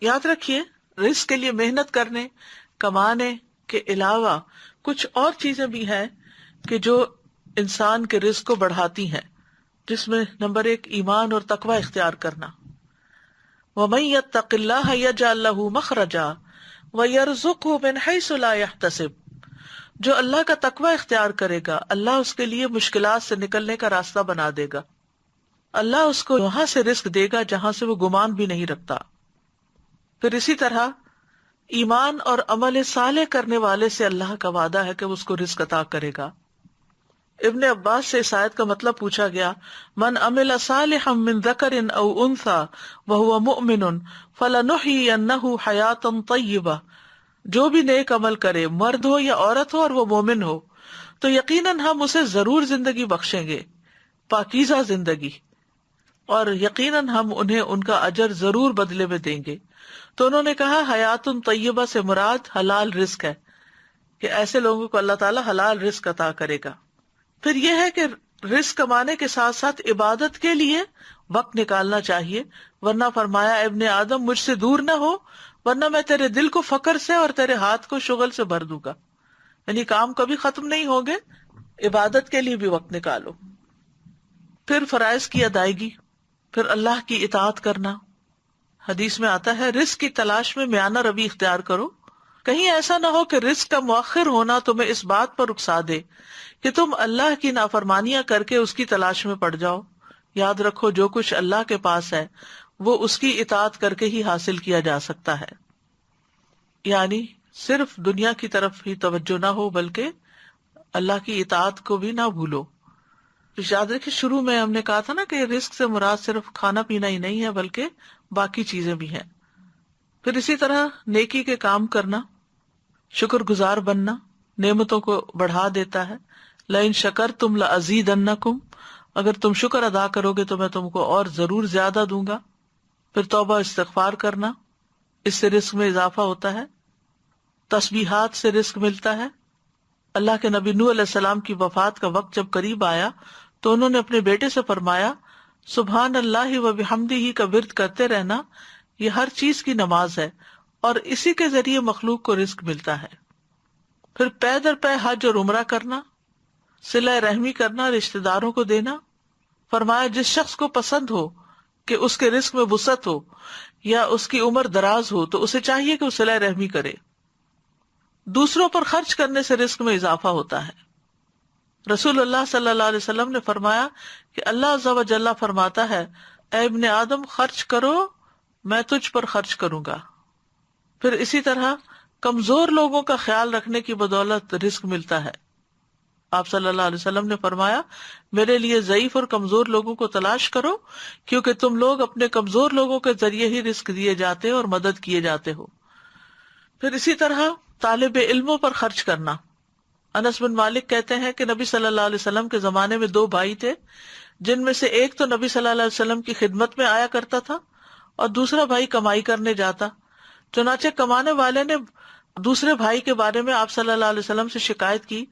یاد رکھیے رزق کے لیے محنت کرنے کمانے کے علاوہ کچھ اور چیزیں بھی ہیں کہ جو انسان کے رزق کو بڑھاتی ہیں، جس میں نمبر 1 ایمان اور تقوی اختیار کرنا. وَمَن يَتَّقِ اللَّهَ يَجْعَل لَّهُ مَخْرَجًا وَيَرْزُقْهُ مِنْ حَيْثُ لَا يَحْتَسِبُ. جو اللہ کا تقوی اختیار کرے گا اللہ اس کے لیے مشکلات سے نکلنے کا راستہ بنا دے گا. اللہ اس کو وہاں سے رزق دے گا جہاں سے وہ گمان بھی نہیں رکھتا. پھر اسی طرح ایمان اور عمل صالح کرنے والے سے اللہ کا وعدہ ہے کہ وہ اس کو رزق عطا کرے گا. ابن عباس سے اس آیت کا مطلب پوچھا گیا، من عمل صالحا من ذکر او انثى وهو مؤمن فلنحيينه حیاتا طیبہ. جو بھی نیک عمل کرے، مرد ہو یا عورت ہو اور وہ مومن ہو، تو یقیناً ہم اسے ضرور زندگی بخشیں گے، پاکیزہ زندگی، اور یقیناً ہم انہیں ان کا اجر ضرور بدلے میں دیں گے. تو انہوں نے کہا حیات طیبہ سے مراد حلال رزق ہے، کہ ایسے لوگوں کو اللہ تعالیٰ حلال رزق عطا کرے گا. پھر یہ ہے کہ رزق کمانے کے ساتھ ساتھ عبادت کے لیے وقت نکالنا چاہیے، ورنہ فرمایا ابن آدم مجھ سے دور نہ ہو ورنہ میں تیرے دل کو فقر سے اور تیرے ہاتھ کو شغل سے بھر دوں گا. یعنی کام کبھی ختم نہیں ہوگے، عبادت کے لیے بھی وقت نکالو. پھر فرائض کی ادائیگی، پھر اللہ کی اطاعت کرنا. حدیث میں آتا ہے رزق کی تلاش میں میانہ روی اختیار کرو، کہیں ایسا نہ ہو کہ رزق کا مؤخر ہونا تمہیں اس بات پر اکسا دے کہ تم اللہ کی نافرمانیاں کر کے اس کی تلاش میں پڑ جاؤ. یاد رکھو جو کچھ اللہ کے پاس ہے وہ اس کی اطاعت کر کے ہی حاصل کیا جا سکتا ہے. یعنی صرف دنیا کی طرف ہی توجہ نہ ہو بلکہ اللہ کی اطاعت کو بھی نہ بھولو. یاد رکھیں شروع میں ہم نے کہا تھا نا کہ رزق سے مراد صرف کھانا پینا ہی نہیں ہے بلکہ باقی چیزیں بھی ہیں. پھر اسی طرح نیکی کے کام کرنا، شکر گزار بننا نعمتوں کو بڑھا دیتا ہے. لئن شکرتم لازیدنکم، اگر تم شکر ادا کرو گے تو میں تم کو اور ضرور زیادہ دوں گا. پھر توبہ استغفار کرنا، اس سے رزق میں اضافہ ہوتا ہے. تسبیحات سے رزق ملتا ہے. اللہ کے نبی نوح علیہ السلام کی وفات کا وقت جب قریب آیا تو انہوں نے اپنے بیٹے سے فرمایا سبحان اللہ و بحمدہ کا ورد کرتے رہنا، یہ ہر چیز کی نماز ہے اور اسی کے ذریعے مخلوق کو رزق ملتا ہے. پھر پے در پے حج اور عمرہ کرنا، صلہ رحمی کرنا، رشتہ داروں کو دینا. فرمایا جس شخص کو پسند ہو کہ اس کے رزق میں وسعت ہو یا اس کی عمر دراز ہو تو اسے چاہیے کہ وہ صلہ رحمی کرے. دوسروں پر خرچ کرنے سے رزق میں اضافہ ہوتا ہے. رسول اللہ صلی اللہ علیہ وسلم نے فرمایا کہ اللہ عز و جل فرماتا ہے اے ابن آدم خرچ کرو میں تجھ پر خرچ کروں گا. پھر اسی طرح کمزور لوگوں کا خیال رکھنے کی بدولت رزق ملتا ہے. آپ صلی اللہ علیہ وسلم نے فرمایا میرے لیے ضعیف اور کمزور لوگوں کو تلاش کرو کیونکہ تم لوگ اپنے کمزور لوگوں کے ذریعے ہی رزق دیے جاتے اور مدد کیے جاتے ہو. پھر اسی طرح طالب علموں پر خرچ کرنا. انس بن مالک کہتے ہیں کہ نبی صلی اللہ علیہ وسلم کے زمانے میں 2 بھائی تھے جن میں سے ایک تو نبی صلی اللہ علیہ وسلم کی خدمت میں آیا کرتا تھا اور دوسرا بھائی کمائی کرنے جاتا. چنانچہ کمانے والے نے دوسرے بھائی کے بارے میں آپ صلی اللہ علیہ وسلم سے شکایت کی.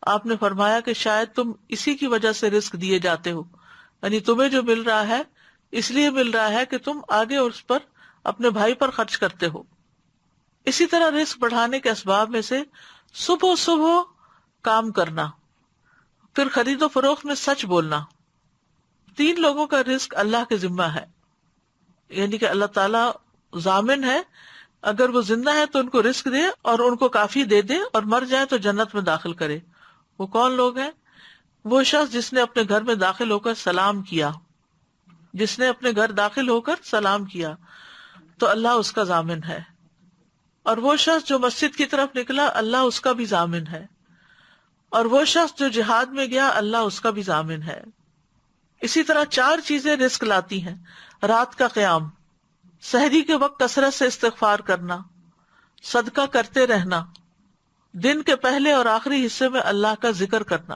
آپ نے فرمایا کہ شاید تم اسی کی وجہ سے رزق دیے جاتے ہو، یعنی تمہیں جو مل رہا ہے اس لیے مل رہا ہے کہ تم آگے اس پر اپنے بھائی پر خرچ کرتے ہو. اسی طرح رزق بڑھانے کے اسباب میں سے صبح صبح کام کرنا، پھر خرید و فروخت میں سچ بولنا. 3 لوگوں کا رزق اللہ کے ذمہ ہے، یعنی کہ اللہ تعالیٰ ضامن ہے اگر وہ زندہ ہے تو ان کو رزق دے اور ان کو کافی دے دے اور مر جائے تو جنت میں داخل کرے. وہ کون لوگ ہیں؟ وہ شخص جس نے اپنے گھر میں داخل ہو کر سلام کیا، جس نے اپنے گھر داخل ہو کر سلام کیا تو اللہ اس کا ضامن ہے. اور وہ شخص جو مسجد کی طرف نکلا اللہ اس کا بھی ضامن ہے. اور وہ شخص جو جہاد میں گیا اللہ اس کا بھی ضامن ہے. اسی طرح 4 چیزیں رزق لاتی ہیں: رات کا قیام، سحری کے وقت کثرت سے استغفار کرنا، صدقہ کرتے رہنا، دن کے پہلے اور آخری حصے میں اللہ کا ذکر کرنا.